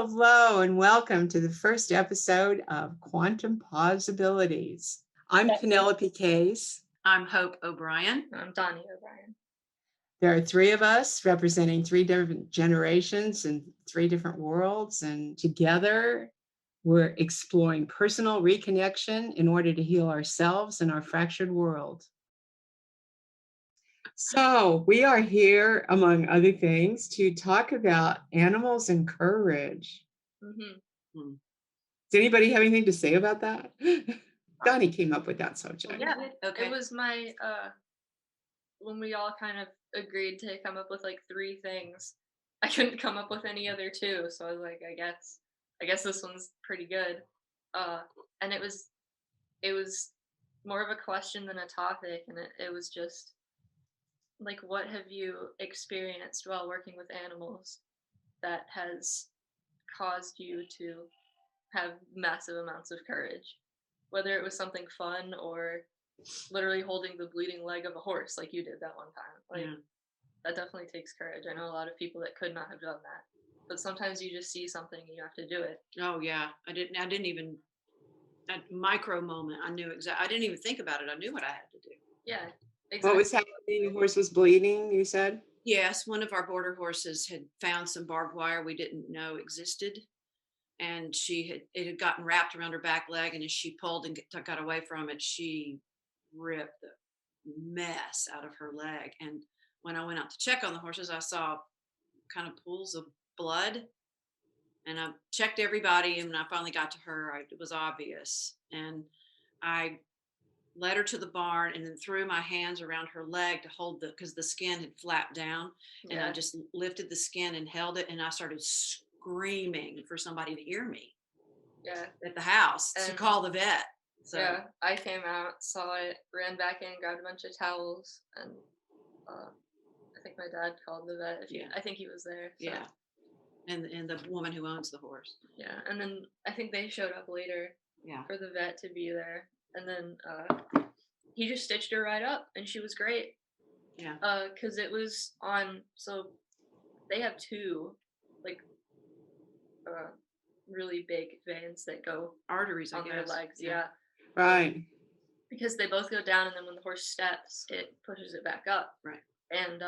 Hello and welcome to the first episode of Quantum Pawsibilities. I'm Penelope Case. I'm Hope O'Brien. I'm Donnie O'Brien. There are three of us representing three different generations and three different worlds, and together we're exploring personal reconnection in order to heal ourselves and our fractured world. So, we are here, among other things, to talk about animals and courage. Mm-hmm. Does anybody have anything to say about that? Donnie came up with that subject. Yeah, Okay. it was my when we all kind of agreed to come up with like three things. I couldn't come up with any other two, so I was like, I guess this one's pretty good. Uh, and it was more of a question than a topic, and it was just like, what have you experienced while working with animals that has caused you to have massive amounts of courage? Whether it was something fun or literally holding the bleeding leg of a horse like you did that one time. Like, Yeah. that definitely takes courage. I know a lot of people that could not have done that. But sometimes you just see something and you have to do it. Oh yeah. I didn't even that micro moment. I knew exactly. I didn't even think about it. I knew what I had to do. Yeah, What exactly. was happening? The horse was bleeding, you said? Yes, one of our border horses had found some barbed wire we didn't know existed, and it had gotten wrapped around her back leg, and as she pulled and got away from it, she ripped the mess out of her leg. And when I went out to check on the horses, I saw kind of pools of blood. And I checked everybody, and when I finally got to her, it was obvious. And I led her to the barn and then threw my hands around her leg to hold because the skin had flapped down. And I Yeah. just lifted the skin and held it. And I started screaming for somebody to hear me Yeah. at the house to And call the vet. So, yeah, I came out, saw it, ran back in, grabbed a bunch of towels, and uh, I think my dad called the vet. Yeah. I think he was there. So, yeah. And the woman who owns the horse. yeah. And then I think they showed up later Yeah. for the vet to be there. And then he just stitched her right up, and she was great. Yeah. Because it was on. So they have two, like, uh, really big veins that go Arteries, I on their guess. legs. Yeah. Right. Because they both go down, and then when the horse steps, it pushes it back up. Right. And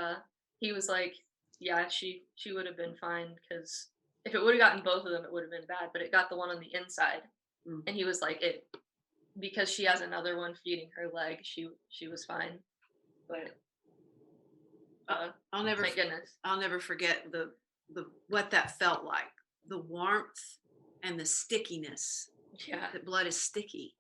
he was like, "Yeah, she would have been fine because if it would have gotten both of them, it would have been bad. But it got the one on the inside." Mm. And he was like, "It because she has another one feeding her leg, she was fine." But I'll never thank goodness. I'll never forget the what that felt like. The warmth and the stickiness. Yeah, The blood is sticky.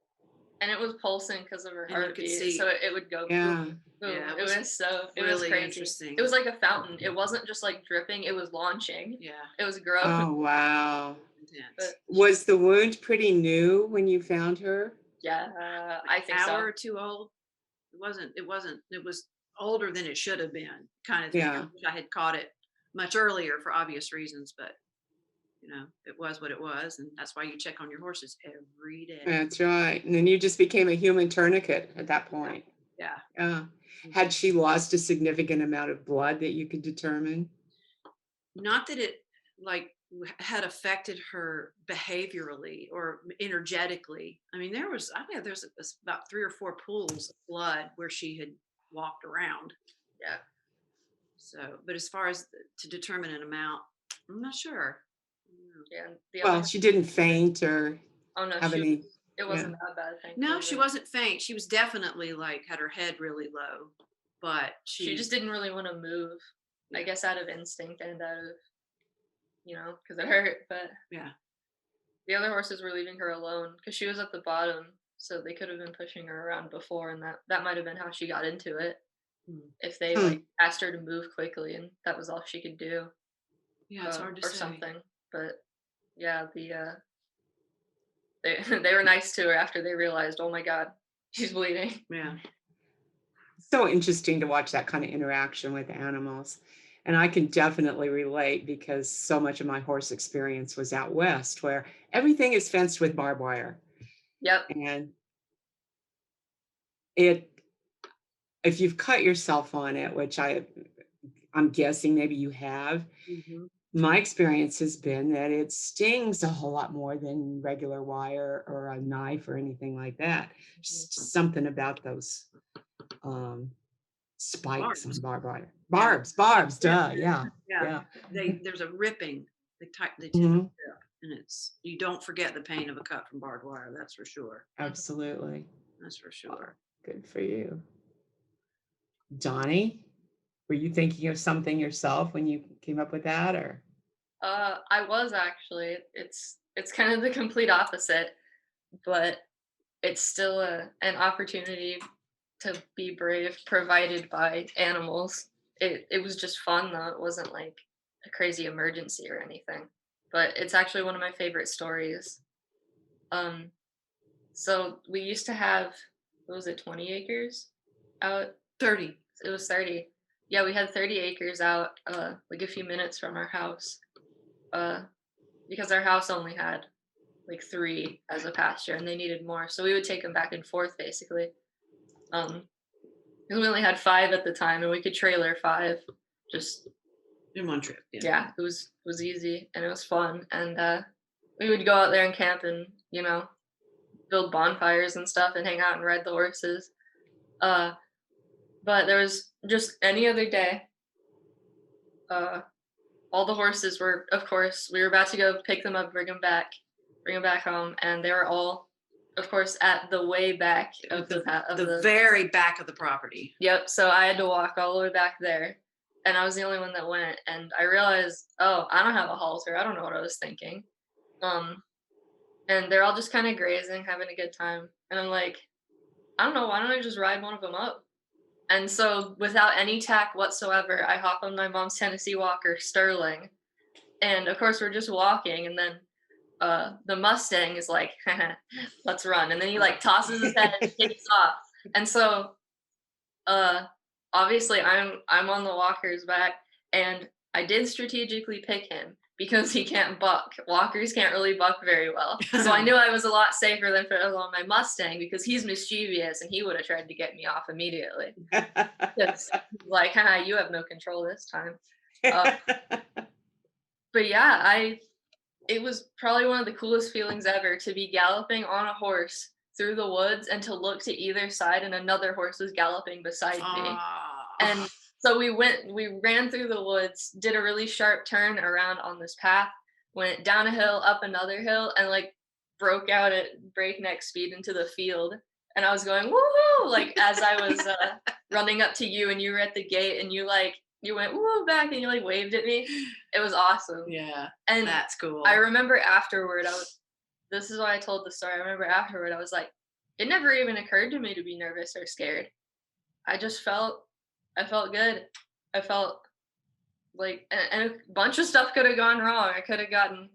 and it was pulsing because of her And you could heartbeat, see. so it would go Yeah. boom, boom. Yeah, It was so it was really crazy. interesting. It was like a fountain. It wasn't just like dripping; it was launching. Yeah, It was gross, Oh, wow. intense. but Was the wound pretty new when you found her? yeah, I think Hour so. or two old. It was older than it should have been, kind of thing. I Yeah, wish I had caught it much earlier for obvious reasons, but it was what it was, and that's why you check on your horses every day. that's right. And then you just became a human tourniquet at that Yeah. point. Yeah. Yeah. Mhm. Had she lost a significant amount of blood that you could determine? Not that it like had affected her behaviorally or energetically. I mean, there's about 3 or 4 pools of blood where she had walked around. Yeah, So, but as far as to determine an amount, I'm not sure. yeah. And the other Well, one, she didn't faint or oh no, have any. it Yeah. wasn't that bad, No, thankfully. she But wasn't faint. She was definitely like had her head really low, but she just didn't really want to move. I Yeah. guess out of instinct and out of because it hurt. But Yeah. the other horses were leaving her alone because she was at the bottom, so they could have been pushing her around before, and that might have been how she got into it. Mm. If they Hmm. like asked her to move quickly, and that was all she could do, Yeah, it's hard to or say. something. But yeah, they they were nice to her after they realized, oh my god, she's bleeding. Yeah. So interesting to watch that kind of interaction with animals. And I can definitely relate because so much of my horse experience was out west where everything is fenced with barbed wire. Yep. And it if you've cut yourself on it, which I'm guessing maybe you have, Mhm. My experience has been that it stings a whole lot more than regular wire or a knife or anything like that. Mhm. Just something about those um, spikes on Barbs. barbed wire. Yeah. Barbs, Yeah. duh, yeah, Yeah. yeah. There's a ripping. They tend to Mhm, rip, and you don't forget the pain of a cut from barbed wire. That's for sure. Mhm. absolutely. That's for Wow, sure. good for you. Donnie, were you thinking of something yourself when you came up with that, or? I was actually. It's kind of the complete opposite, but it's still an opportunity to be brave provided by animals. It was just fun though. It wasn't like a crazy emergency or anything. But it's actually one of my favorite stories. Um, so we used to have, what was it, 20 acres out? 30. It was 30. Yeah, we had 30 acres out, like a few minutes from our house. Uh, because our house only had like three as a pasture, and they needed more, so we would take them back and forth basically. Um, because we only had 5 at the time, and we could trailer 5. Just In one trip. Yeah. yeah, it was easy and it was fun, and we would go out there and camp and build bonfires and stuff and hang out and ride the horses. Uh, but there was just any other day. Uh, all the horses were, of course, we were about to go pick them up, bring them back home, and they were all, of course, at the way back of The very back of the property. Yep, so I had to walk all the way back there, and I was the only one that went, and I realized, "Oh, I don't have a halter." I don't know what I was thinking. Um, and they're all just kinda grazing, having a good time, and I'm like, "I don't know, why don't I just ride one of them up?" And so, without any tack whatsoever, I hop on my mom's Tennessee Walker, Sterling, and, of course, we're just walking, and then, the Mustang is like, "Let's run," and then he, like, tosses his head and takes off, and so uh, obviously, I'm on the walker's back, and I did strategically pick him because he can't buck. Walkers can't really buck very well. So I knew I was a lot safer than if I was on my Mustang because he's mischievous and he would have tried to get me off immediately. Because he's like, haha, you have no control this time. Uh, but yeah, I it was probably one of the coolest feelings ever to be galloping on a horse through the woods and to look to either side and another horse was galloping beside me. Ah. And so we ran through the woods, did a really sharp turn around on this path, went down a hill, up another hill, and like broke out at breakneck speed into the field. And I was going, woo, like as I was running up to you and you were at the gate and you went woo back and you like waved at me. It was awesome. Yeah. And That's cool. I remember afterward, this is why I told the story. I remember afterward, I was like, it never even occurred to me to be nervous or scared. I just I felt good. I felt like, and a bunch of stuff could have gone wrong. I could have gotten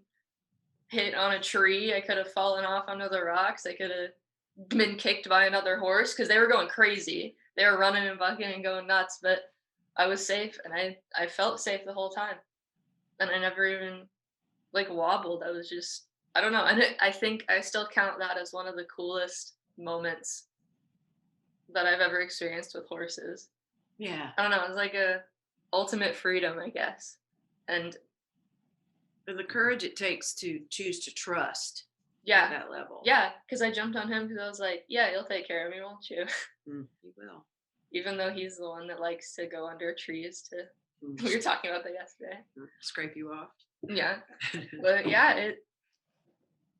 hit on a tree. I could have fallen off onto the rocks. I could have been kicked by another horse because they were going crazy. They were running and bucking and going nuts, but I was safe and I felt safe the whole time. And I never even like wobbled. I was just, I don't know. And I think I still count that as one of the coolest moments that I've ever experienced with horses. Yeah. I don't know, it's like a ultimate freedom, I guess. And The courage it takes to choose to trust at yeah, that level. yeah, because I jumped on him because I was like, yeah, you'll take care of me, won't you? You will. Even though he's the one that likes to go under trees to. Mm. We were talking about that yesterday. Scrape you off. Yeah, but yeah,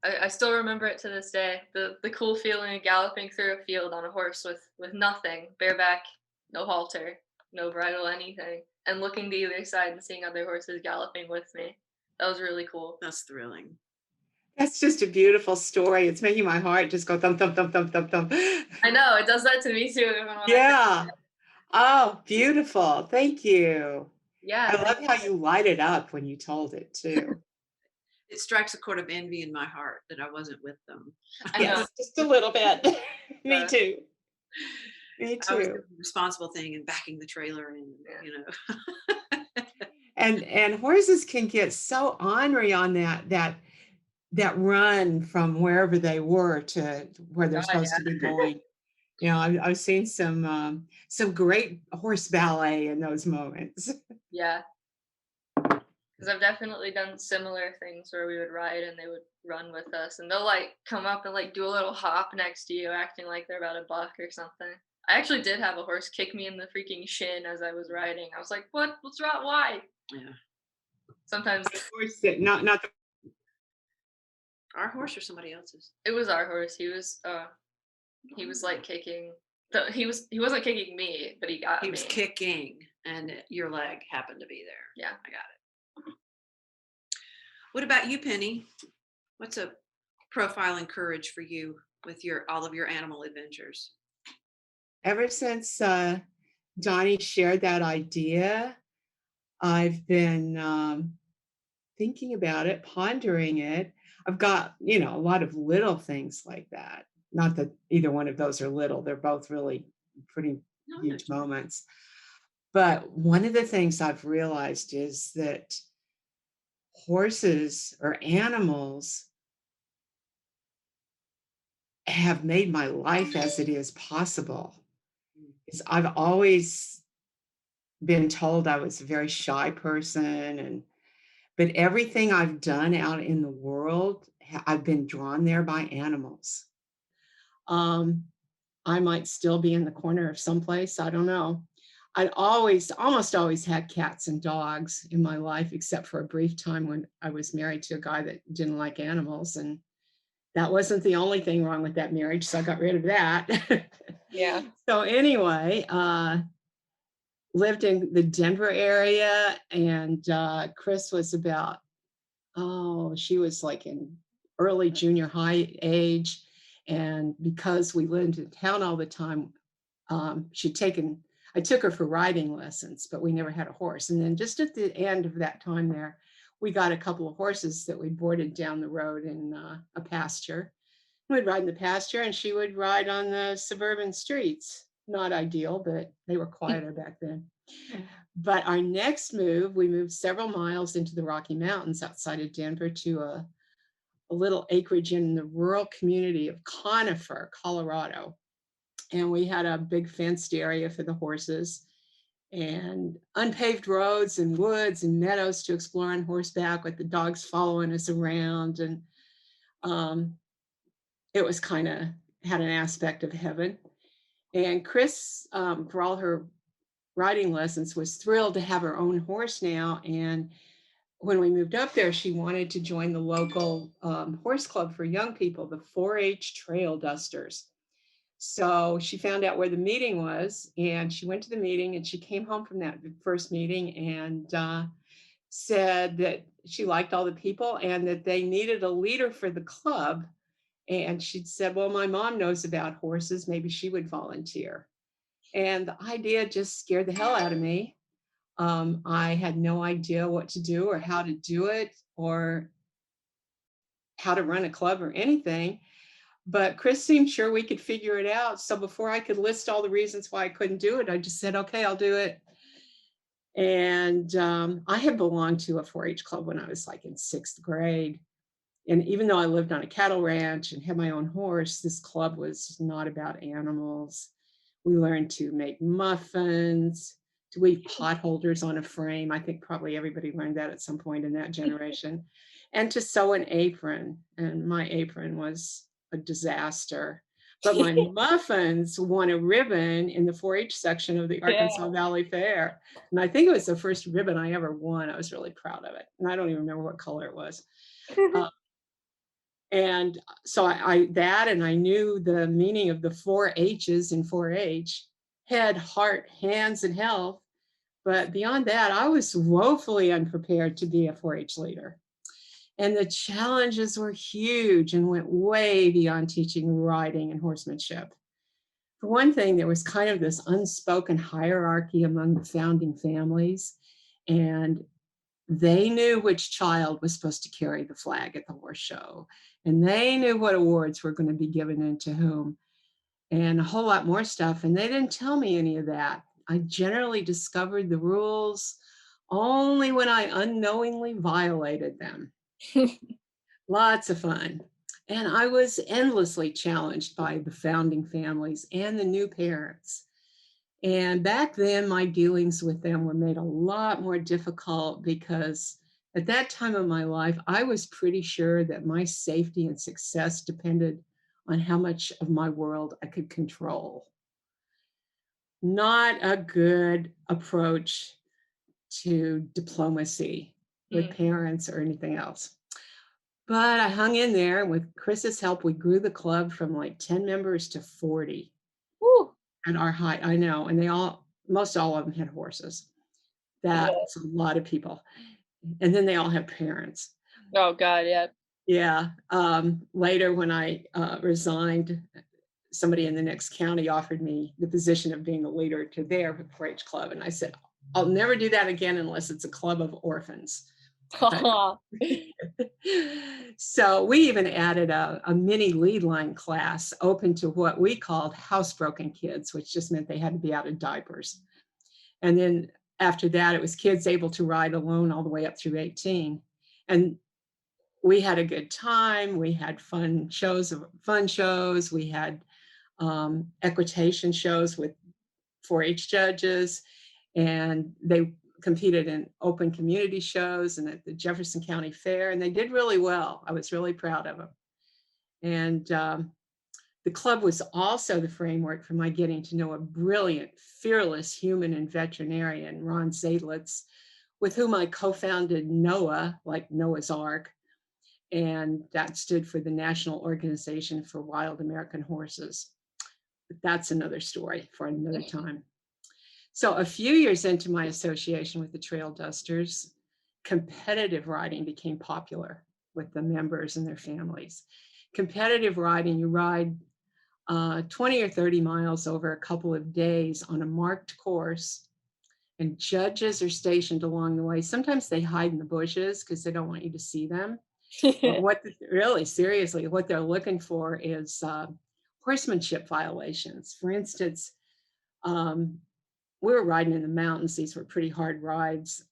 I still remember it to this day. The cool feeling of galloping through a field on a horse with nothing, bareback, no halter, no bridle, anything, and looking to either side and seeing other horses galloping with me. That was really cool. That's thrilling. That's just a beautiful story. It's making my heart just go thump, thump, thump, thump, thump, thump. I know it does that to me too. Even when Yeah. Oh, beautiful. Thank you. Yeah, I love how you light it up when you told it too. It strikes a chord of envy in my heart that I wasn't with them. I know. Yes, just a little bit. Me Uh, too. Me I was too. doing the responsible thing and backing the trailer in, Yeah. you know. And horses can get so ornery on that run from wherever they were to where they're God, supposed to be going. You know, I've seen some great horse ballet in those moments. yeah. because I've definitely done similar things where we would ride and they would run with us, and they'll like come up and like do a little hop next to you, acting like they're about to buck or something. I actually did have a horse kick me in the freaking shin as I was riding. I was like, "What? What's wrong? Why?" Yeah. Sometimes Of course, not the Our horse or somebody else's? it was our horse. He was like kicking. He wasn't kicking me, but he got He me. was kicking and your leg happened to be there. Yeah. I got it. What about you, Penny? What's a profile in courage for you with all of your animal adventures? ever since Donnie shared that idea, I've been thinking about it, pondering it. I've got, a lot of little things like that. Not that either one of those are little, they're both really pretty No, huge no. moments. But one of the things I've realized is that horses or animals have made my life as it is possible. I've always been told I was a very shy person, but everything I've done out in the world, I've been drawn there by animals. Um, I might still be in the corner of someplace, I don't know. I almost always had cats and dogs in my life, except for a brief time when I was married to a guy that didn't like animals. And that wasn't the only thing wrong with that marriage, so I got rid of that. Yeah. So anyway, lived in the Denver area, and Chris was about, she was like in early junior high age. And because we lived in town all the time, I took her for riding lessons, but we never had a horse. And then just at the end of that time there, we got a couple of horses that we boarded down the road in a pasture. We'd ride in the pasture and she would ride on the suburban streets. Not ideal, but they were quieter back then. But our next move, we moved several miles into the Rocky Mountains outside of Denver to a little acreage in the rural community of Conifer, Colorado. And we had a big fenced area for the horses and unpaved roads and woods and meadows to explore on horseback with the dogs following us around. And um, it was kind of had an aspect of heaven. And Chris, for all her riding lessons, was thrilled to have her own horse now. And when we moved up there, she wanted to join the local horse club for young people, the 4-H Trail Dusters. So she found out where the meeting was, and she went to the meeting, and she came home from that first meeting and said that she liked all the people and that they needed a leader for the club. And she'd said, well, my mom knows about horses. Maybe she would volunteer. And the idea just scared the hell out of me. I had no idea what to do or how to do it or how to run a club or anything. But Chris seemed sure we could figure it out. So before I could list all the reasons why I couldn't do it, I just said, okay, I'll do it. And I had belonged to a 4-H club when I was like in 6th grade. And even though I lived on a cattle ranch and had my own horse, this club was not about animals. We learned to make muffins, to weave potholders on a frame. I think probably everybody learned that at some point in that generation. And to sew an apron. And my apron was a disaster. But my muffins won a ribbon in the 4-H section of the Arkansas Valley Fair. And I think it was the first ribbon I ever won. I was really proud of it. And I don't even remember what color it was. And so and I knew the meaning of the 4-H's in 4-H: head, heart, hands, and health. But beyond that, I was woefully unprepared to be a 4-H leader. And the challenges were huge and went way beyond teaching riding and horsemanship. For one thing, there was kind of this unspoken hierarchy among the founding families, and they knew which child was supposed to carry the flag at the horse show, and they knew what awards were going to be given and to whom, and a whole lot more stuff. And they didn't tell me any of that. I generally discovered the rules only when I unknowingly violated them. Lots of fun. And I was endlessly challenged by the founding families and the new parents. And back then, my dealings with them were made a lot more difficult because At that time of my life, I was pretty sure that my safety and success depended on how much of my world I could control. Not a good approach to diplomacy with Mm. parents or anything else. But I hung in there. With Chris's help, we grew the club from like 10 members to 40 Woo. at our height. I know. And most all of them had horses. Yeah. That's a lot of people. And then they all have parents. Oh God, yeah. Yeah. Later, when I resigned, somebody in the next county offered me the position of being the leader to their 4-H club. And I said, I'll never do that again unless it's a club of orphans. But so we even added a mini lead line class open to what we called housebroken kids, which just meant they had to be out of diapers. And then after that, it was kids able to ride alone all the way up through 18. And we had a good time. We had fun shows. We had equitation shows with 4-H judges, and they competed in open community shows and at the Jefferson County Fair, and they did really well. I was really proud of them. And the club was also the framework for my getting to know a brilliant, fearless human and veterinarian, Ron Zadlitz, with whom I co-founded NOAA, like Noah's Ark, and that stood for the National Organization for Wild American Horses. But that's another story for another time. So a few years into my association with the Trail Dusters, competitive riding became popular with the members and their families. Competitive riding, you ride 20 or 30 miles over a couple of days on a marked course, and judges are stationed along the way. Sometimes they hide in the bushes because they don't want you to see them. But really, seriously, what they're looking for is horsemanship violations. For instance, um, we were riding in the mountains. These were pretty hard rides.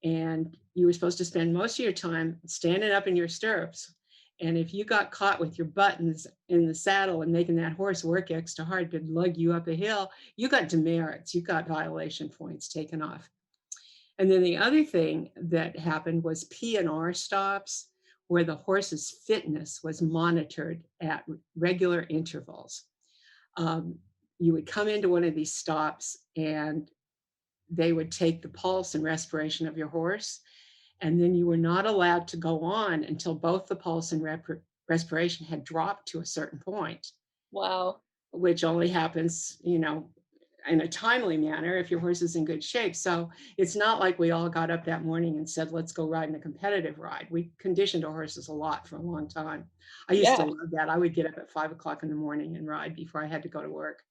And you were supposed to spend most of your time standing up in your stirrups. And if you got caught with your buttons in the saddle and making that horse work extra hard to lug you up a hill, you got demerits, you got violation points taken off. And then the other thing that happened was P&R stops, where the horse's fitness was monitored at regular intervals. You would come into one of these stops and they would take the pulse and respiration of your horse. And then you were not allowed to go on until both the pulse and respiration had dropped to a certain point, Wow. which only happens, in a timely manner if your horse is in good shape. So it's not like we all got up that morning and said, let's go ride in a competitive ride. We conditioned our horses a lot for a long time. I used to Yeah. love that. I would get up at 5 o'clock in the morning and ride before I had to go to work.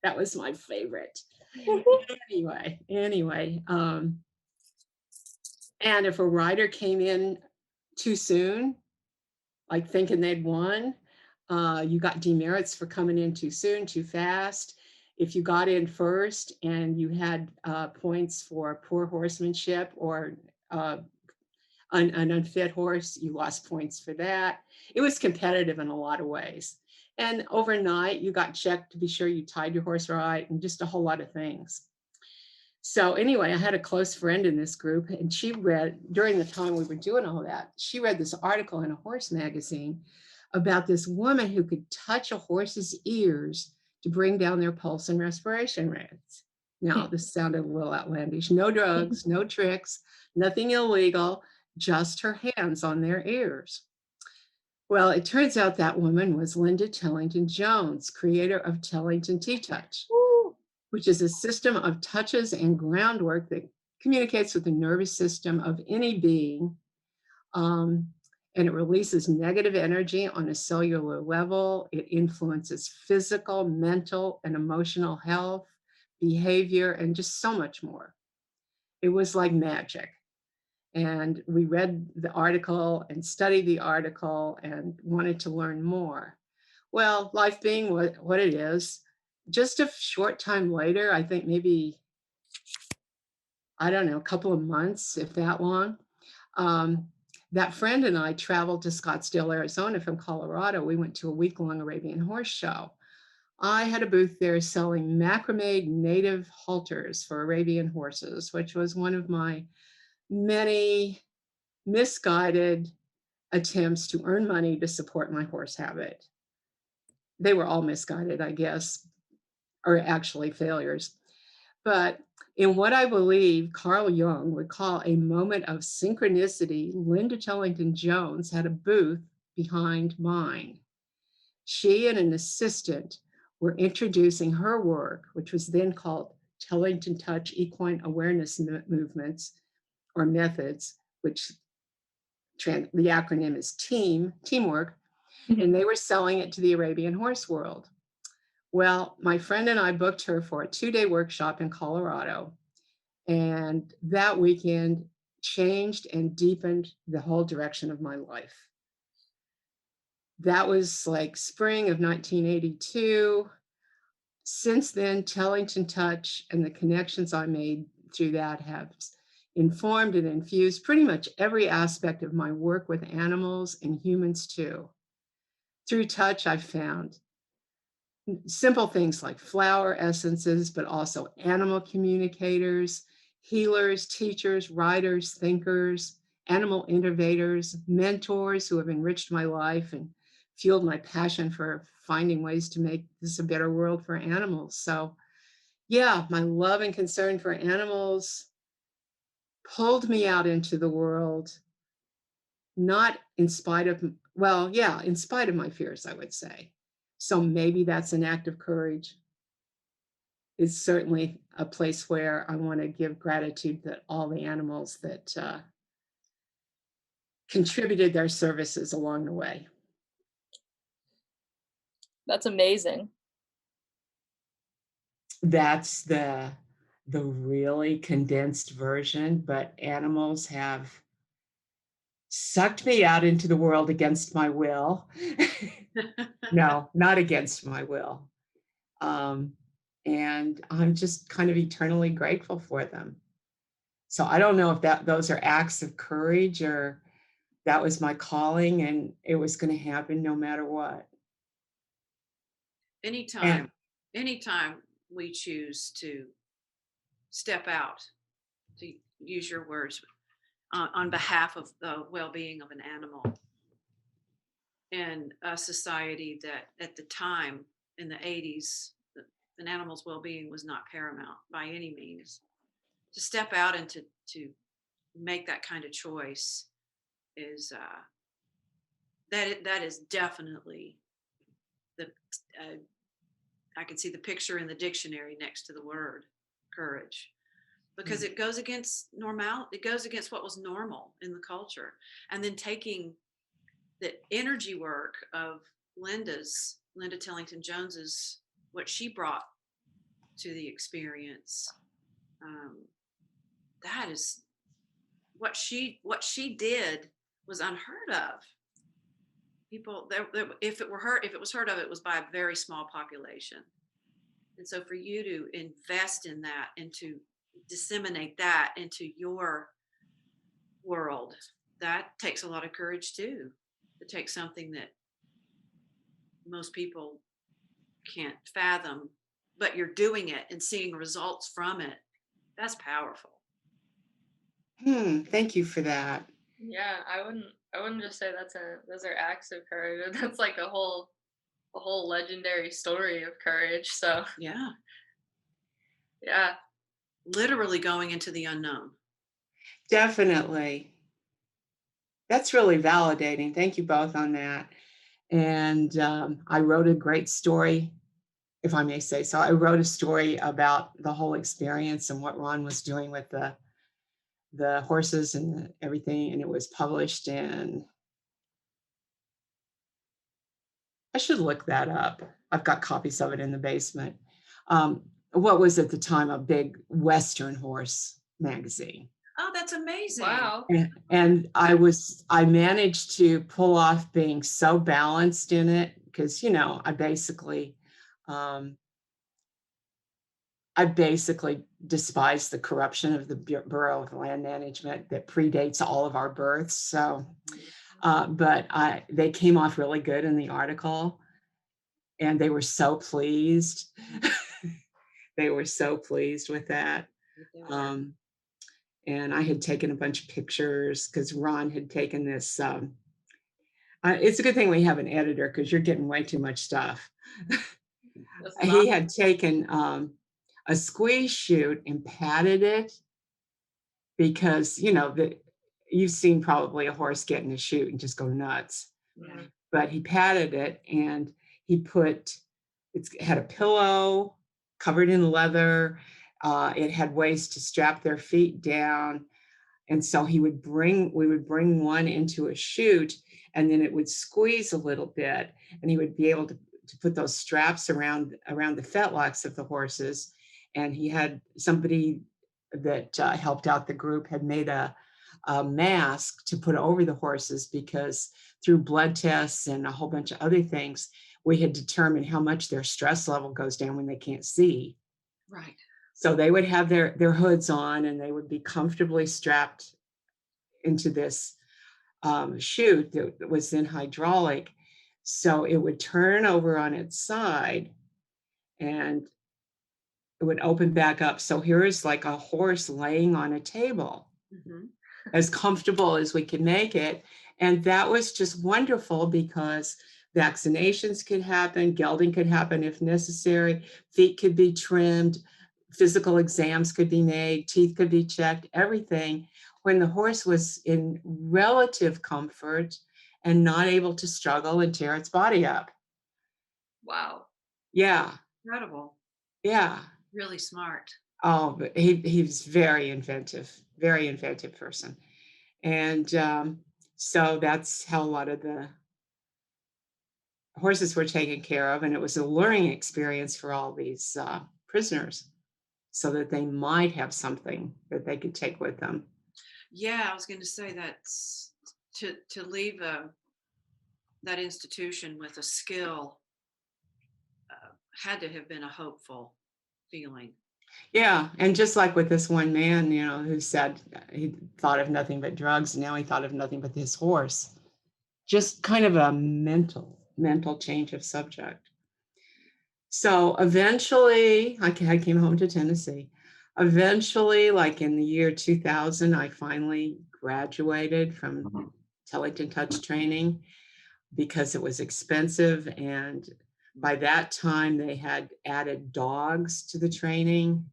That was my favorite. Anyway, and if a rider came in too soon, like thinking they'd won, you got demerits for coming in too soon, too fast. If you got in first and you had points for poor horsemanship or an unfit horse, you lost points for that. It was competitive in a lot of ways. And overnight, you got checked to be sure you tied your horse right and just a whole lot of things. So anyway, I had a close friend in this group, and she read, during the time we were doing all that, she read this article in a horse magazine about this woman who could touch a horse's ears to bring down their pulse and respiration rates. Now, this sounded a little outlandish. No drugs, no tricks, nothing illegal, just her hands on their ears. Well, it turns out that woman was Linda Tellington Jones, creator of Tellington T-Touch, Woo. which is a system of touches and groundwork that communicates with the nervous system of any being. And it releases negative energy on a cellular level. It influences physical, mental, and emotional health, behavior, and just so much more. It was like magic. And we read the article and studied the article and wanted to learn more. Well, life being what it is, just a short time later, I think maybe, I don't know, a couple of months, if that long, um, that friend and I traveled to Scottsdale, Arizona from Colorado. We went to a week-long Arabian horse show. I had a booth there selling macrame native halters for Arabian horses, which was one of my many misguided attempts to earn money to support my horse habit. They were all misguided, I guess, or actually failures. But in what I believe Carl Jung would call a moment of synchronicity, Linda Tellington Jones had a booth behind mine. She and an assistant were introducing her work, which was then called Tellington Touch Equine Awareness Movements or Methods, which the acronym is teamwork, and they were selling it to the Arabian horse world. Well, my friend and I booked her for a 2-day workshop in Colorado, and that weekend changed and deepened the whole direction of my life. That was like spring of 1982. Since then, Tellington Touch and the connections I made through that have informed and infused pretty much every aspect of my work with animals and humans too. Through touch, I've found simple things like flower essences, but also animal communicators, healers, teachers, writers, thinkers, animal innovators, mentors who have enriched my life and fueled my passion for finding ways to make this a better world for animals. So, yeah, my love and concern for animals pulled me out into the world, not in spite of, well, yeah, in spite of my fears, I would say. So maybe that's an act of courage. It's certainly a place where I want to give gratitude to all the animals that contributed their services along the way. That's amazing. That's the really condensed version, but animals have sucked me out into the world against my will. No, not against my will. Um, and I'm just kind of eternally grateful for them. So I don't know if those are acts of courage or that was my calling and it was going to happen no matter what. anytime And anytime we choose to step out, to use your words, on behalf of the well-being of an animal in a society that at the time in the 80s, an animal's well-being was not paramount by any means. To step out and to make that kind of choice is that is definitely the uh, I can see the picture in the dictionary next to the word courage, because mm, it goes against normal, it goes against what was normal in the culture, and then taking the energy work of Linda Tellington Jones's, what she brought to the experience, um, that is what she did was unheard of. People if it was heard of, it was by a very small population. And so for you to invest in that and to disseminate that into your world, that takes a lot of courage too. It takes something that most people can't fathom, but you're doing it and seeing results from it. That's powerful. thank you for that. Yeah, I wouldn't just say those are acts of courage. That's like a whole legendary story of courage. So Yeah. yeah, Literally going into the unknown. Definitely. That's really validating. Thank you both on that. And I wrote a great story, if I may say so. I wrote a story about the whole experience and what Ron was doing with the horses and everything. And it was published in, I should look that up. I've got copies of it in the basement. What was at the time a big Western horse magazine. Oh, that's amazing. wow. And I managed to pull off being so balanced in it because, um, I basically despise the corruption of the Bureau of Land Management that predates all of our births. So, but they came off really good in the article and they were so pleased. They were so pleased with that. They were. Um, And I had taken a bunch of pictures because Ron had taken this. It's a good thing we have an editor because you're getting way too much stuff. This is He awesome. had taken a squeeze chute and patted it because, you've seen probably a horse get in a chute and just go nuts. Mhm. But he patted it and he put it's had a pillow covered in leather. It had ways to strap their feet down. And so we would bring one into a chute and then it would squeeze a little bit and he would be able to put those straps around the fetlocks of the horses. And he had somebody that helped out the group had made a mask to put over the horses because through blood tests and a whole bunch of other things, we had determined how much their stress level goes down when they can't see. Right. So they would have their hoods on and they would be comfortably strapped into this chute that was then hydraulic. So it would turn over on its side and it would open back up. So here is like a horse laying on a table, Mhm. as comfortable as we could make it. And that was just wonderful because vaccinations could happen, gelding could happen if necessary, feet could be trimmed, physical exams could be made, teeth could be checked, everything when the horse was in relative comfort and not able to struggle and tear its body up. Wow. Yeah, Incredible. yeah. Really smart. Oh, but he was very inventive person. And so that's how a lot of the horses were taken care of. And it was a learning experience for all these prisoners so that they might have something that they could take with them. Yeah, I was going to say that's to leave that institution with a skill had to have been a hopeful feeling. Yeah. And just like with this one man, who said he thought of nothing but drugs, and now he thought of nothing but his horse. Just kind of a mental change of subject. So eventually, I came home to Tennessee. Eventually, like in the year 2000, I finally graduated from Tellington Touch training because it was expensive. And by that time, they had added dogs to the training.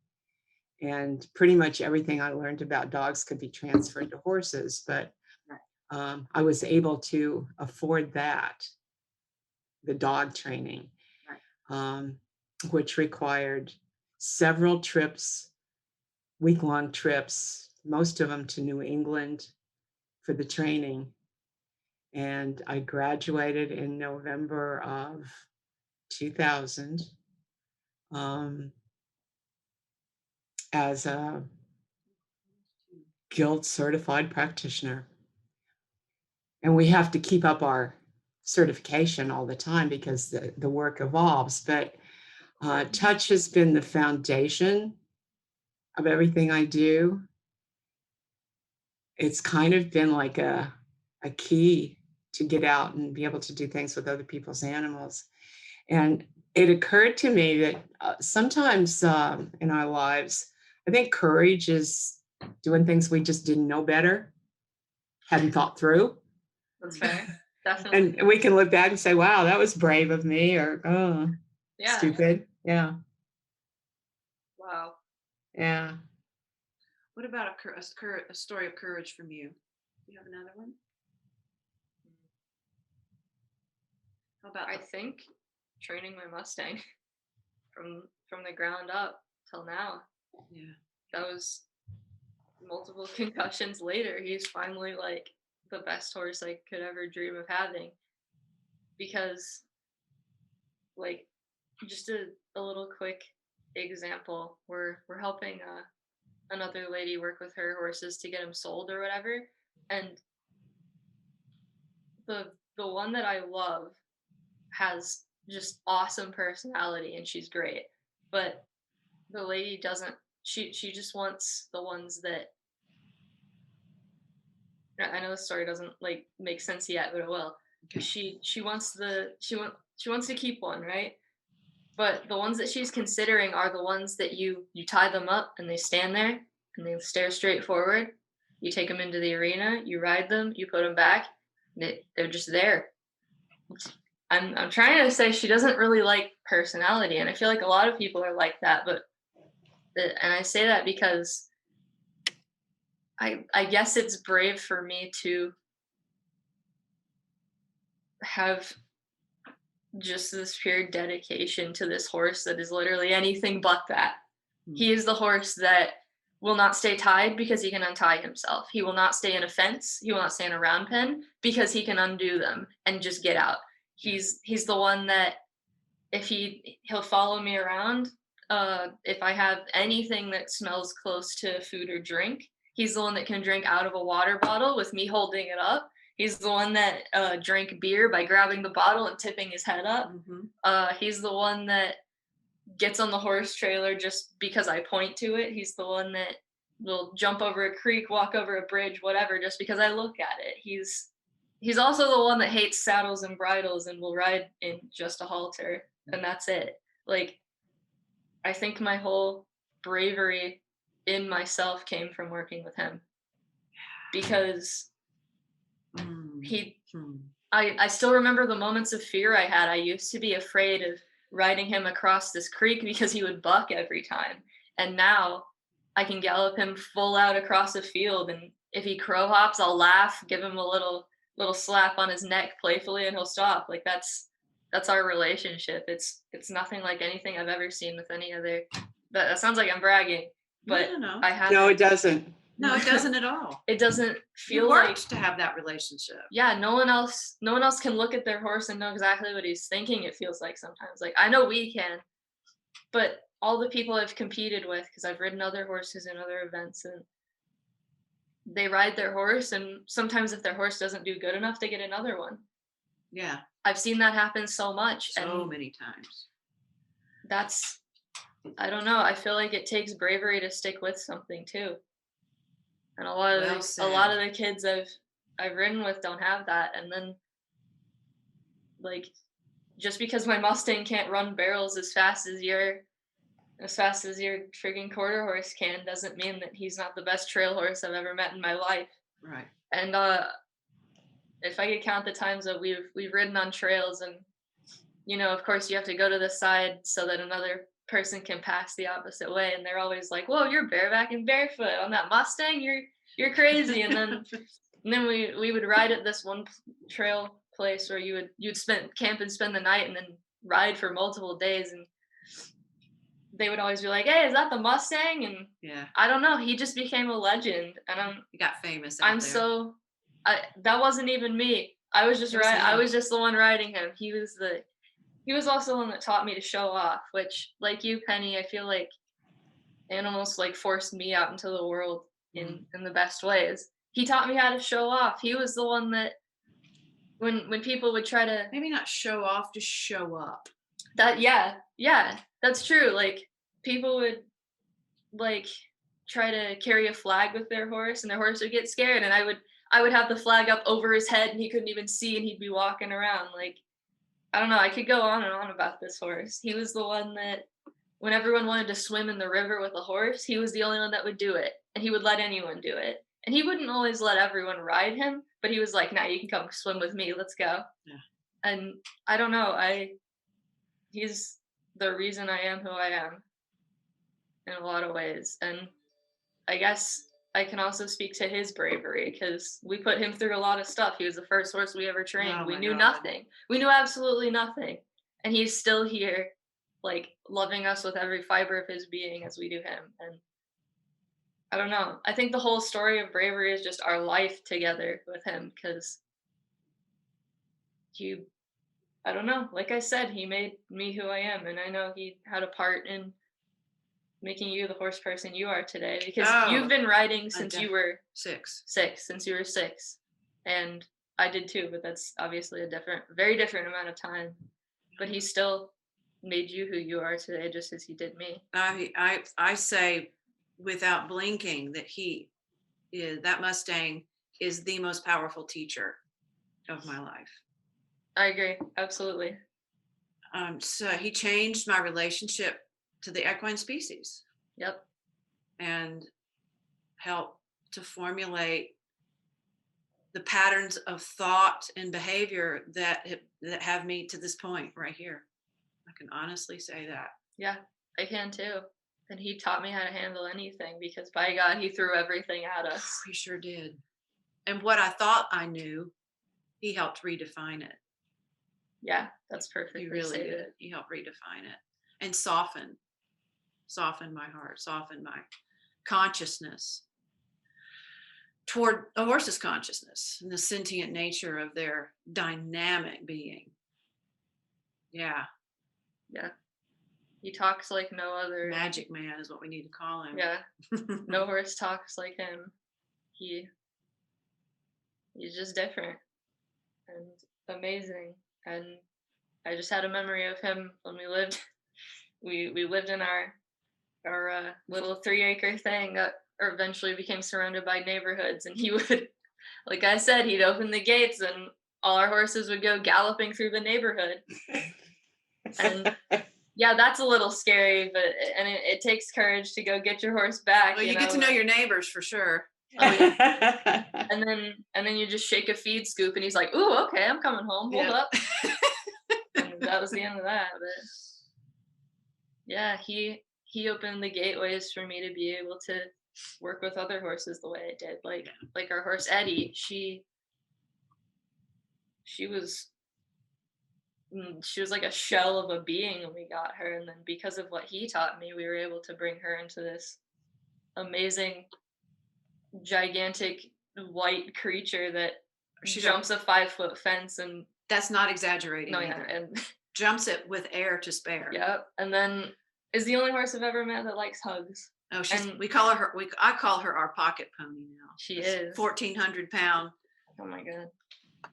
And pretty much everything I learned about dogs could be transferred to horses. But Right. I was able to afford that, the dog training. Right. Which required several trips, week-long trips, most of them to New England for the training. And I graduated in November of 2000 um, as a guild certified practitioner. And we have to keep up our certification all the time because the work evolves. But touch has been the foundation of everything I do. It's kind of been like a key to get out and be able to do things with other people's animals. And it occurred to me that sometimes in our lives, I think courage is doing things we just didn't know better, hadn't thought through. That's fair. Definitely. And we can look back and say, wow, that was brave of me, or oh, Yeah. stupid. Yeah. Wow. Yeah. What about a story of courage from you? Do you have another one? How about I think training my Mustang from the ground up till now. yeah. That was multiple concussions later. He's finally like the best horse I could ever dream of having because like just a little quick example. We're helping another lady work with her horses to get them sold or whatever, and the one that I love has just awesome personality and she's great. But the lady doesn't she just wants the ones that I know the story doesn't like make sense yet, but it will. Okay. She wants to keep one, right? But the ones that she's considering are the ones that you tie them up and they stand there. and they stare straight forward. You take them into the arena, you ride them, you put them back, they're just there. I'm trying to say she doesn't really like personality, and I feel like a lot of people are like that, but and I say that because I guess it's brave for me to have just this pure dedication to this horse that is literally anything but that. Mm. He is the horse that will not stay tied because he can untie himself. He will not stay in a fence. He will not stay in a round pen because he can undo them and just get out. He's the one that if he'll follow me around. If I have anything that smells close to food or drink, he's the one that can drink out of a water bottle with me holding it up. He's the one that drank beer by grabbing the bottle and tipping his head up. He's the one that gets on the horse trailer just because I point to it. He's the one that will jump over a creek, walk over a bridge, whatever, just because I look at it. He's also the one that hates saddles and bridles and will ride in just a halter, and that's it. Like, I think my whole bravery in myself came from working with him because he I still remember the moments of fear I had. I used to be afraid of riding him across this creek because he would buck every time. And now I can gallop him full out across a field, and if he crow hops, I'll laugh, give him a little slap on his neck playfully, and he'll stop. Like that's our relationship. It's nothing like anything I've ever seen with any other. That sounds like I'm bragging, but No. I haven't. No, it doesn't. No, it doesn't at all. It doesn't feel You like worked to have that relationship. yeah, no one else can look at their horse and know exactly what he's thinking. It feels like sometimes. Like I know we can, but all the people I've competed with, because I've ridden other horses in other events, and they ride their horse, and sometimes if their horse doesn't do good enough, they get another one. Yeah, I've seen that happen so much, so and many times. that's I don't know. I feel like it takes bravery to stick with something too. And a lot of Well the kids I've ridden with don't have that. And then like just because my Mustang can't run barrels as fast as your friggin' quarter horse can doesn't mean that he's not the best trail horse I've ever met in my life. Right. And if I could count the times that we've ridden on trails, and of course you have to go to the side so that another person can pass the opposite way, and they're always like, "Whoa, you're bareback and barefoot on that Mustang, you're crazy." And then we would ride at this one trail place where you'd spend camp and spend the night and then ride for multiple days, and they would always be like, "Hey, is that the Mustang?" And Yeah, I don't know, he just became a legend, and you got famous out there. that wasn't even me. I was just It was I him. was just the one riding him. He was also the one that taught me to show off, which, like you, Penny, I feel like animals like forced me out into the world in the best ways. He taught me how to show off. He was the one that when people would try to Maybe not show off, just show up. yeah, that's true. Like people would like try to carry a flag with their horse, and their horse would get scared, and I would have the flag up over his head and he couldn't even see, and he'd be walking around. Like I don't know, I could go on and on about this horse. He was the one that when everyone wanted to swim in the river with a horse, he was the only one that would do it, and he would let anyone do it. And he wouldn't always let everyone ride him, but he was like, "Now you can come swim with me. Let's go." Yeah. And I don't know, he's the reason I am who I am in a lot of ways. And I guess I can also speak to his bravery because we put him through a lot of stuff. He was the first horse we ever trained. Oh We my knew God. nothing. We knew absolutely nothing. And he's still here, like loving us with every fiber of his being as we do him. And I don't know. I think the whole story of bravery is just our life together with him because I don't know, like I said, he made me who I am. And I know he had a part in making you the horse person you are today because you've been riding since you were 6. since you were 6, and I did too, but that's obviously a very different amount of time. But he still made you who you are today, just as he did me. I say without blinking that that Mustang is the most powerful teacher of my life. I agree, absolutely. So he changed my relationship to the equine species. Yep. And help to formulate the patterns of thought and behavior that have me to this point right here. I can honestly say that. Yeah, I can too. And he taught me how to handle anything because by God, he threw everything at us. He sure did. And what I thought I knew, he helped redefine it. Yeah, that's He perfectly really did. stated. He helped redefine it and soften my heart, soften my consciousness toward a horse's consciousness and the sentient nature of their dynamic being. Yeah, Yeah. He talks like no other. magic man is what we need to call him. Yeah, no horse talks like him. He he's just different and amazing. And I just had a memory of him when we lived we lived in our little 3-acre thing that eventually became surrounded by neighborhoods, and he would, like I said, he'd open the gates and all our horses would go galloping through the neighborhood. And yeah, that's a little scary, but it takes courage to go get your horse back. Well, you get to know your neighbors for sure. Oh yeah. And then you just shake a feed scoop, and he's like, "Ooh, okay, I'm coming home. Hold Yeah. up." And that was the end of that. But yeah, he opened the gateways for me to be able to work with other horses the way I did. Like our horse Eddie, she was she was like a shell of a being when we got her, and then because of what he taught me, we were able to bring her into this amazing, gigantic white creature that She's jumps a 5-foot fence and That's not exaggerating no, yeah, either. and Jumps it with air to spare. yep, and then is the only horse I've ever met that likes hugs. Oh, And we call her I call her our pocket pony now. She is. 1,400 pound, Oh my god.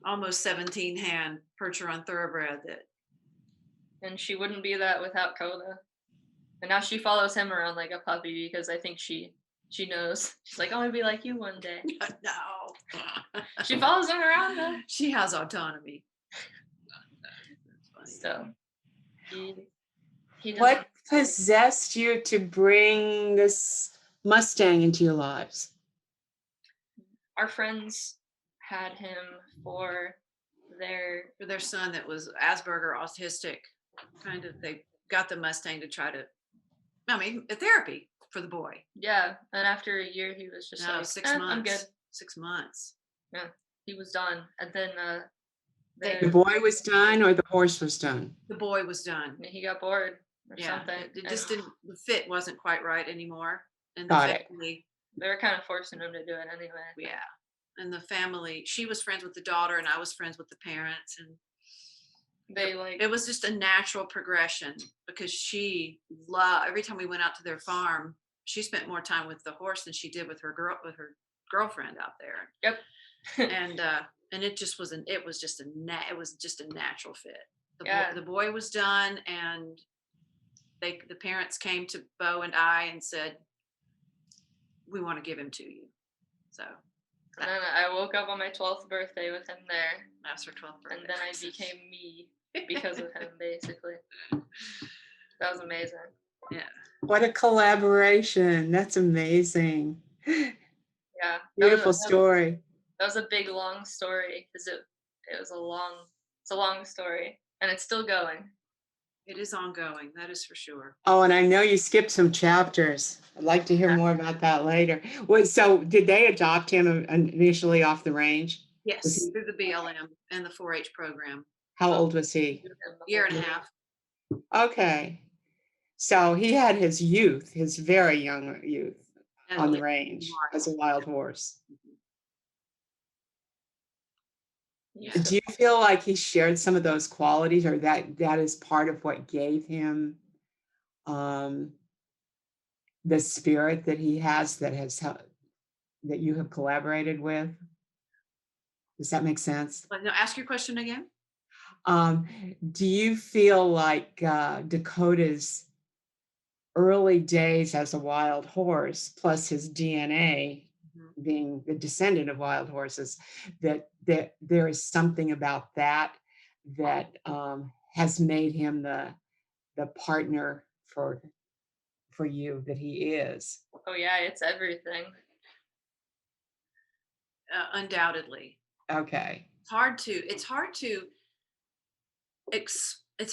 almost 17 hand percher on thoroughbred that And she wouldn't be that without Coda. And now she follows him around like a puppy because I think she knows. She's like, "I want to be like you one day." no. She follows him around though. She has autonomy. That's funny. So he What doesn't. possessed you to bring this Mustang into your lives? Our friends had him for their For their son that was Asperger autistic, kind of they got the Mustang to try to a therapy for the boy. yeah, and after a year he was just No, like, 6 months. I'm good. 6 months. Yeah, he was done. And then The boy was done or the horse was done? The boy was done. he got bored or Yeah, something. it just didn't. The fit wasn't quite right anymore, and the Got it. family. They were kind of forcing him to do it anyway. Yeah, and the family. She was friends with the daughter, and I was friends with the parents, and They like it was just a natural progression because she loved every time we went out to their farm. She spent more time with the horse than she did with her girlfriend out there. Yep. And it just wasn't. It was just it was just a natural fit. Yeah. The boy was done, and the parents came to Bo and I and said, "We want to give him to you." So And then I woke up on my 12th birthday with him there, that's her 12th birthday. and then I became me because of him, basically. That was amazing. Yeah. What a collaboration. That's amazing. Yeah. Beautiful story. That was a big, long story because it's a long story, and it's still going. It is ongoing. That is for sure. Oh, and I know you skipped some chapters. I'd like to hear more about that later. So did they adopt him initially off the range? Yes, through the BLM and the 4-H program. How old was he? Year and a half. Okay. So he had his youth, his very young youth on the range as a wild horse. Do you feel like he shared some of those qualities, or that is part of what gave him the spirit that he has that you have collaborated with? Does that make sense? No, ask your question again. Do you feel like Dakota's early days as a wild horse, plus his DNA, being the descendant of wild horses, that there is something about that has made him the partner for you that he is? Oh yeah, it's everything. undoubtedly. Okay. It's hard to it's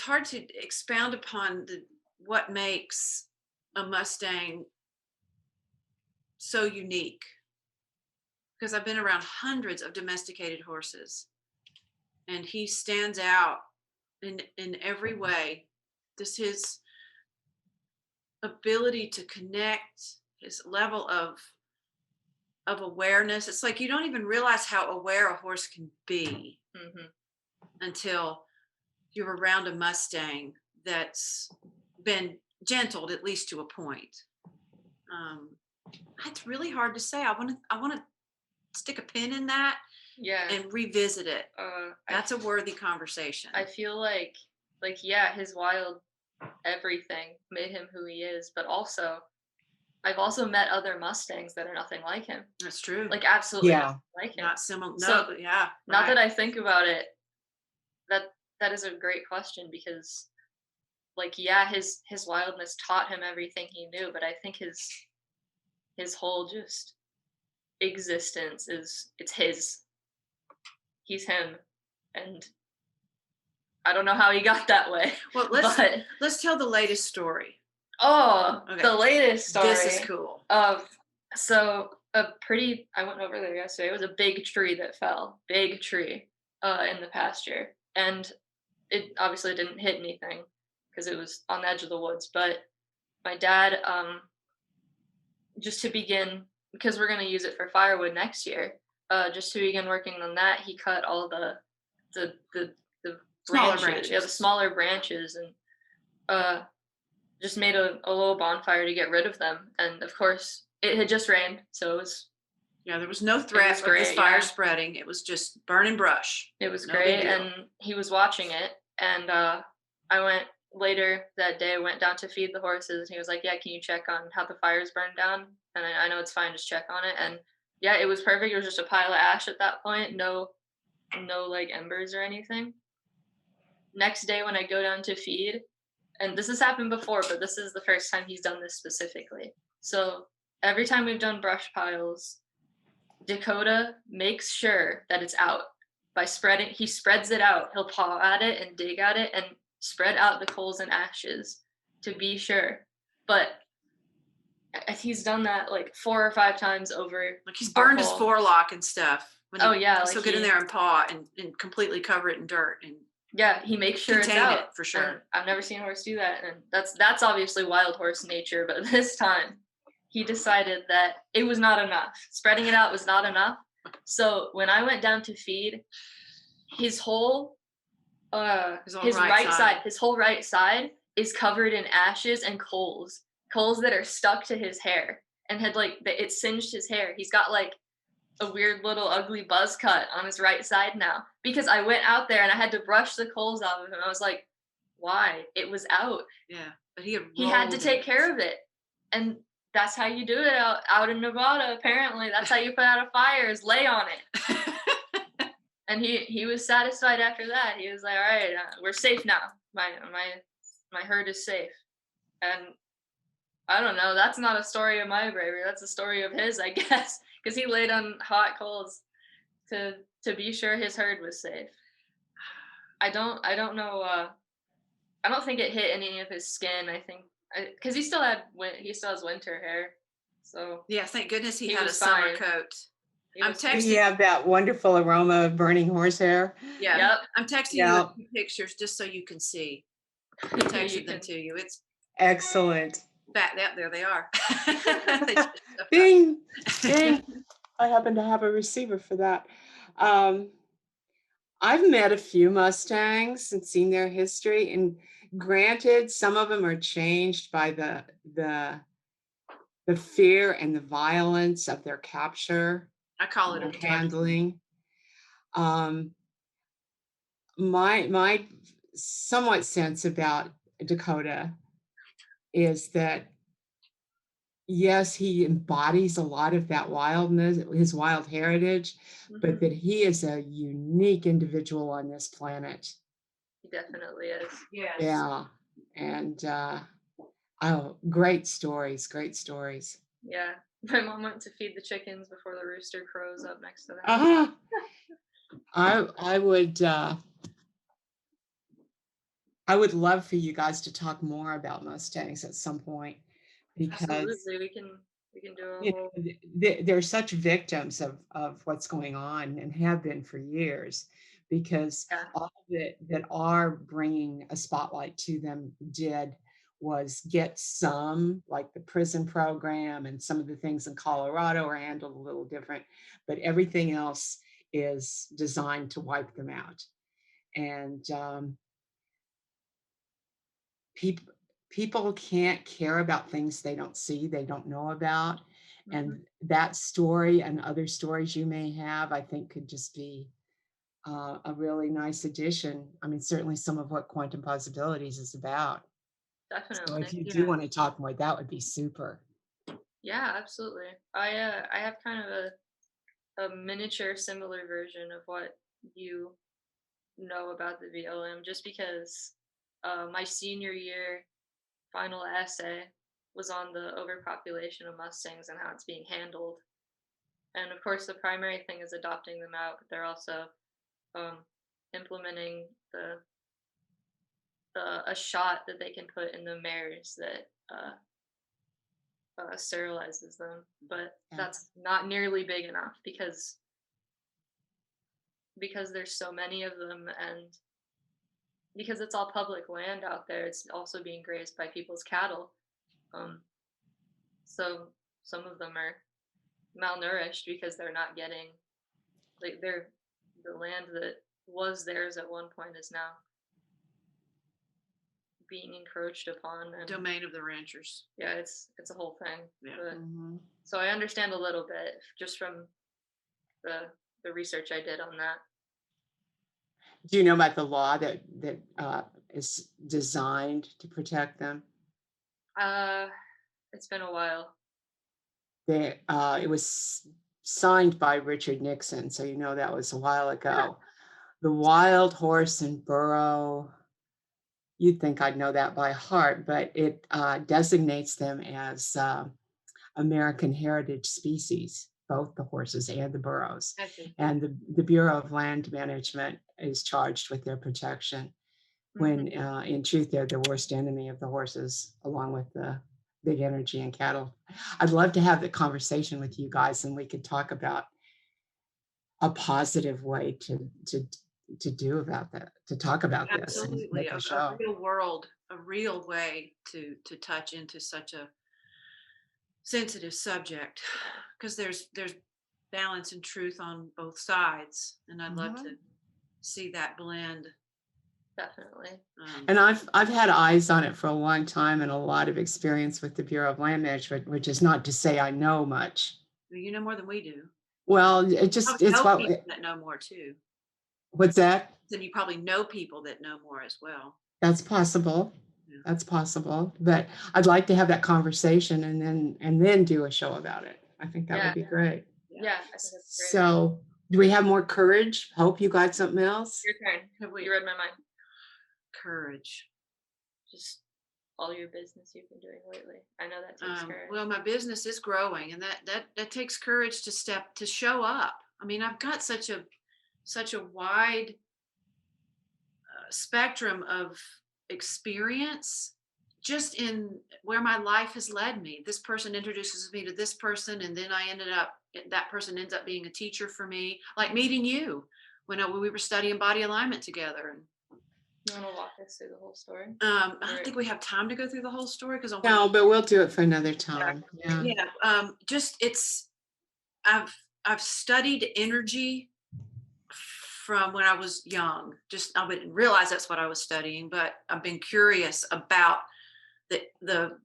hard to expound upon what makes a Mustang so unique, because I've been around hundreds of domesticated horses, and he stands out in every way. Just his ability to connect, his level of awareness. It's like you don't even realize how aware a horse can be Hmm. until you're around a Mustang that's been gentled at least to a point. Um, it's really hard to say. I want to stick a pin in that Yeah. and revisit it. I That's a worthy conversation. I feel like yeah, his wild everything made him who he is, but also I've also met other Mustangs that are nothing like him. That's true. Like absolutely Yeah. nothing like him. Not similar. So No, yeah. now Right. that I think about it, that that is a great question because like yeah, his wildness taught him everything he knew, but I think his whole just existence is it's his. He's him. And I don't know how he got that way. Well, But let's tell the latest story. oh, Okay. the latest story. This is cool. So I went over there yesterday. It was a big tree that fell. Big tree in the pasture. And it obviously didn't hit anything because it was on the edge of the woods. But my dad, just to begin, because we're gonna use it for firewood next year, just to begin working on that, he cut all the Smaller branches. Yeah, the branches. smaller branches and uh just made a little bonfire to get rid of them. And of course, it had just rained, so Yeah, there was no threat of this great, fire yeah. spreading. It was just burning brush. It was No big great, deal. and he was watching it. And I went later that day. Went down to feed the horses, and he was like, "Yeah, can you check on how the fire's burned down?" And I know it's fine, just check on it. And yeah, it was perfect. It was just a pile of ash at that point. No like embers or anything. Next day when I go down to feed, and this has happened before, but this is the first time he's done this specifically. So every time we've done brush piles, Dakota makes sure that it's out by spreading. He spreads it out. He'll paw at it and dig at it and spread out the coals and ashes to be sure. But he's done that like 4 or 5 times over. Like he's our burned his whole- forelock and stuff. Oh yeah, he'll like get in there and paw and completely cover it in dirt and yeah, he makes sure it's contain out it for sure. And I've never seen a horse do that, and that's obviously wild horse nature. But this time, he decided that it was not enough. Spreading it out was not enough. So when I went down to feed, his whole his right side, his whole right side is covered in ashes and coals that are stuck to his hair and had like it singed his hair. He's got like a weird little ugly buzz cut on his right side now because I went out there and I had to brush the coals off of him. I was like, why? It was out. Yeah, but he had to take care of it. And that's how you do it out in Nevada, apparently. That's how you put out a fire is lay on it. And he was satisfied after that. He was like, all right, we're safe now. My herd is safe. And I don't know. That's not a story of my bravery. That's a story of his, I guess, because he laid on hot coals to be sure his herd was safe. I don't know. I don't think it hit any of his skin. I think because he still has winter hair. So yeah, thank goodness he had a was summer fine. coat. he I'm was- Do texting. you have that wonderful aroma of burning horsehair? Yeah, Yep. I'm texting you Yeah. a few pictures just so you can see. I texted them to you. It's Excellent. there they are. They just stepped up. Bing, bing. I happen to have a receiver for that. I've met a few Mustangs and seen their history, and granted, some of them are changed by the fear and the violence of their capture I call it and abduction. handling. Um, my somewhat sense about Dakota is that yes, he embodies a lot of that wildness, his wild heritage, but Mhm. that he is a unique individual on this planet. He definitely is. Yes. Yeah. And oh, great stories, great stories. Yeah. My mom went to feed the chickens before the rooster crows up next to the house. Ah, I would I would love for you guys to talk more about Mustangs at some point because Absolutely, we can do a you whole. know, they're such victims of what's going on and have been for years because Yeah. all that are bringing a spotlight to them did was get some, like the prison program and some of the things in Colorado are handled a little different, but everything else is designed to wipe them out. And people people can't care about things they don't see, they don't know about. Mhm. And that story and other stories you may have, I think could just be a really nice addition. I mean, certainly some of what Quantum Possibilities is about. So if Definitely. you do Yeah. want to talk more, that would be super. Yeah, absolutely. I have kind of a miniature similar version of what you know about the BLM just because my senior year final essay was on the overpopulation of Mustangs and how it's being handled. And of course, the primary thing is adopting them out, but they're also um, implementing a shot that they can put in the mares that sterilizes them. But Yeah. that's not nearly big enough because there's so many of them and because it's all public land out there. It's also being grazed by people's cattle. Um, so some of them are malnourished because they're not getting like they're the land that was theirs at one point is now being encroached upon and Domain of the ranchers. yeah it's a whole thing. Yeah. Mhm. So I understand a little bit just from the research I did on that. Do you know about the law that is designed to protect them? uh it's been a while. It was signed by Richard Nixon, so you know that was a while ago. The Wild Horse and Burro, you'd think I'd know that by heart, but it designates them as American heritage species, both the horses and the burros. I see. And the Bureau of Land Management is charged with their protection, when Hmm. in truth, they're the worst enemy of the horses, along with the big energy and cattle. I'd love to have the conversation with you guys and we could talk about a positive way to do about that, to talk about this and Absolutely. make a show. A real way to touch into such a sensitive subject because there's balance and truth on both sides, and I'd love to Mhm. see that blend. Definitely. And I've had eyes on it for a long time and a lot of experience with the Bureau of Land Management, which is not to say I know much. You know more than we do. Well, it You just probably it's know what people that know more too. what's that? Then you probably know people that know more as well. That's possible. Yeah. That's possible. But I'd like to have that conversation and then do a show about it. I think that Yeah. would be great. Yeah. Yeah, I think that's great. So, do we have more courage? Hope you got something else? Your turn. Have we You read my mind. courage? Just all your business you've been doing lately. I know that takes courage. Well, my business is growing, and that takes courage to show up. I mean, I've got such a wide spectrum of experience just in where my life has led me. This person introduces me to this person, and then that person ends up being a teacher for me, like meeting you when we were studying body alignment together. And You want to walk us through the whole story? I don't think we have time to go through the whole story because I want No, but we'll do it for another Yeah. time. Yeah. yeah, just it's I've I've studied energy from when I was young. Just I didn't realize that's what I was studying, but I've been curious about the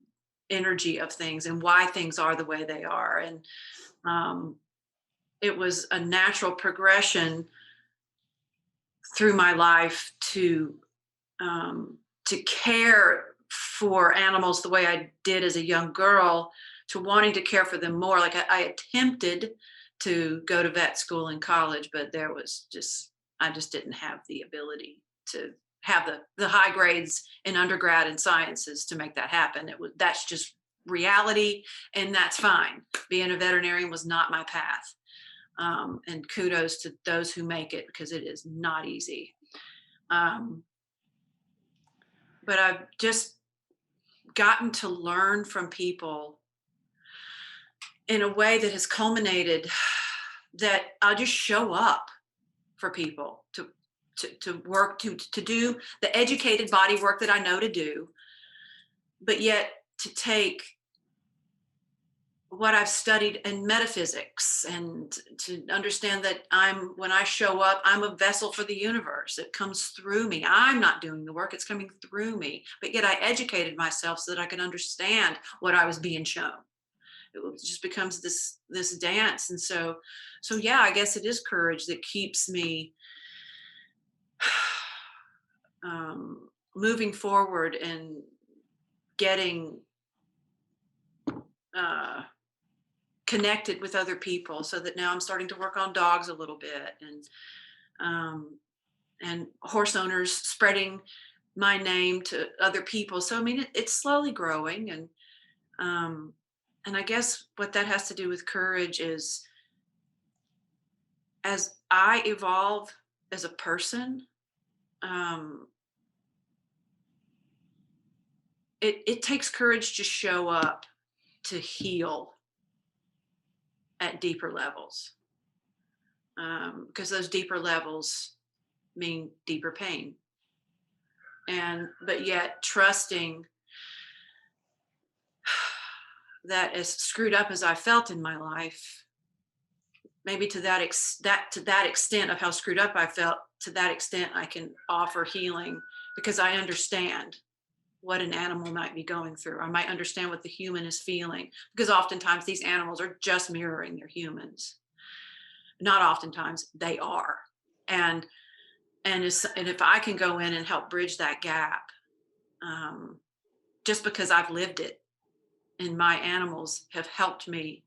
energy of things and why things are the way they are. And um, it was a natural progression through my life to care for animals the way I did as a young girl, to wanting to care for them more. Like I attempted to go to vet school in college, but I just didn't have the ability to have the high grades in undergrad and sciences to make that happen. That's just reality, and that's fine. Being a veterinarian was not my path. And kudos to those who make it, because it is not easy. Um, but I've just gotten to learn from people in a way that has culminated that I'll just show up for people to work, to do the educated body work that I know to do, but yet to take what I've studied in metaphysics and to understand that when I show up, I'm a vessel for the universe. It comes through me. I'm not doing the work, it's coming through me. But yet I educated myself so that I could understand what I was being shown. Just becomes this dance. And so yeah, I guess it is courage that keeps me moving forward and getting uh, connected with other people, so that now I'm starting to work on dogs a little bit, um, and horse owners, spreading my name to other people. So I mean, it's slowly growing, um, and I guess what that has to do with courage is, as I evolve as a person, um, it takes courage to show up to heal at deeper levels, because those deeper levels mean deeper pain. And but yet trusting that, as screwed up as I felt in my life, maybe to that extent of how screwed up I felt, to that extent I can offer healing, because I understand what an animal might be going through. I might understand what the human is feeling, because oftentimes these animals are just mirroring their humans. Not oftentimes, they are. And and if I can go in and help bridge that gap, um, just because I've lived it, and my animals have helped me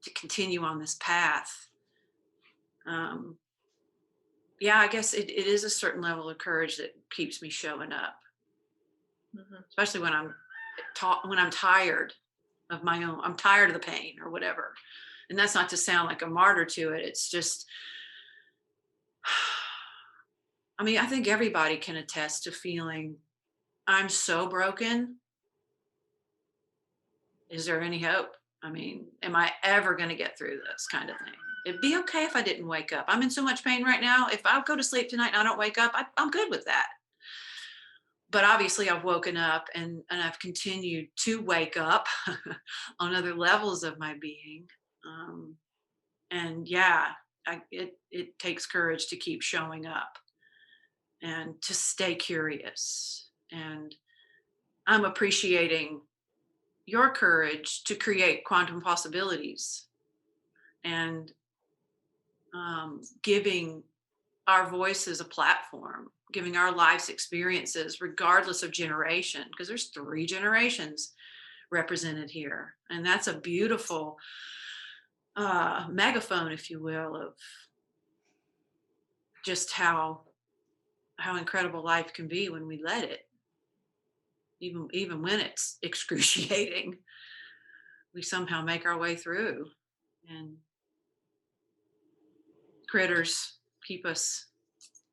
to continue on this path. Um, yeah, I guess it is a certain level of courage that keeps me showing up, especially when when I'm tired of my own. I'm tired of the pain or whatever. And that's not to sound like a martyr to it. It's just, I mean, I think everybody can attest to feeling, I'm so broken. Is there any hope? I mean, am I ever going to get through this kind of thing? It'd be okay if I didn't wake up. I'm in so much pain right now. If I go to sleep tonight and I don't wake up, I'm good with that. But obviously, I've woken up, and I've continued to wake up on other levels of my being. Um, and yeah, it takes courage to keep showing up and to stay curious. And I'm appreciating your courage to create quantum possibilities, and giving our voices a platform, giving our life's experiences, regardless of generation, because there's 3 generations represented here. And that's a beautiful megaphone, if you will, of just how incredible life can be when we let it, even when it's excruciating, we somehow make our way through. And critters keep us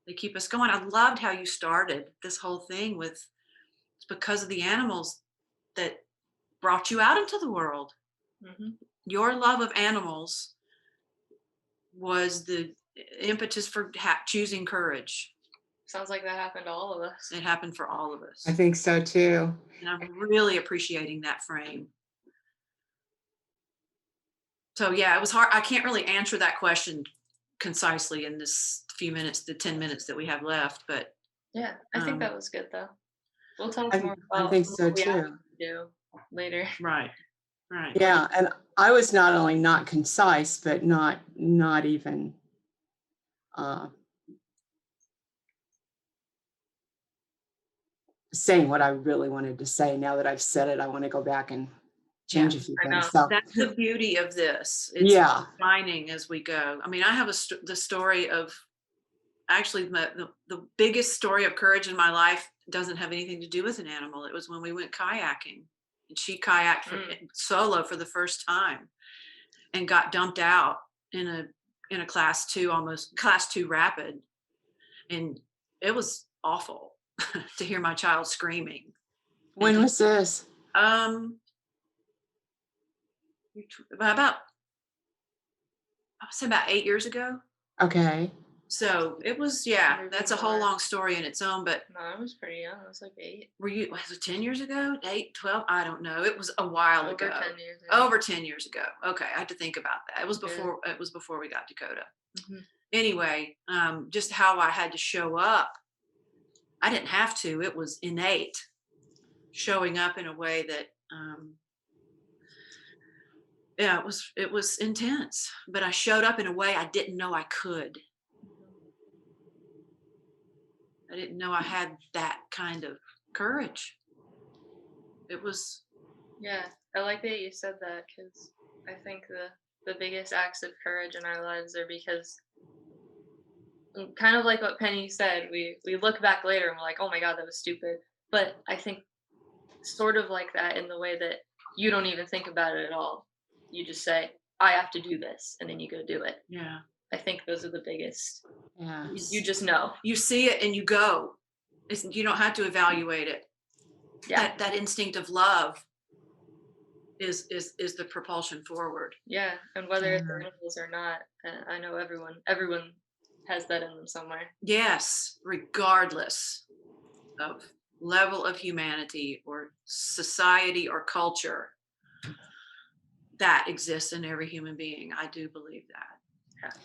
they keep us going. I loved how you started this whole thing with, it's because of the animals that brought you out into the world. Hmm. Your love of animals was the impetus for choosing courage. Sounds like that happened to all of us. It happened for all of us. I think so too. And I'm really appreciating that frame. So yeah, it was hard. I can't really answer that question concisely in this few minutes, the 10 minutes that we have left, but Yeah, I think um, that was good though. We'll talk I, more I about think so what we have too. to do later. right, right. Yeah, and I was not only not concise, but not even uh, saying what I really wanted to say. Now that I've said it, I want to go back and Yeah, change a few I know. things. So that's the beauty of this. It's yeah, refining as we go. I mean, I have the story of, actually the biggest story of courage in my life doesn't have anything to do with an animal. It was when we went kayaking in She kayaked for, solo for the first time and got dumped out in a class 2, almost class 2 rapid, and it was awful to hear my child screaming. And When was this? um about I would say about 8 years ago. Okay. So it was, yeah, Maybe that's a whole more. long story in its own. But No, I was pretty young. I was like 8. was it 10 years ago? 8, 12? I don't know. It was a while Over ago. 10 years ago. Over 10 years ago. Okay, I had to think about that. Good. It was before we got Dakota. Mhm. Anyway, just how I had to show up. I didn't have to. It was innate, showing up in a way that yeah, it was intense, but I showed up in a way I didn't know I could. I didn't know I had that kind of courage. It was, Yeah, I like that you said that because I think the biggest acts of courage in our lives are because kind of like what Penny said, we look back later and we're like, oh my god, that was stupid. But I think sort of like that in the way that you don't even think about it at all. You just say, I have to do this, and then you go do it. yeah. I think those are the biggest. Yeah. You just know. You see it and you go. You don't have to evaluate it. Yeah. That instinct of love is the propulsion forward. Yeah, and whether it's Yeah. animals or not, I know everyone has that in them somewhere. Yes, regardless of level of humanity or society or culture, that exists in every human being. I do believe that.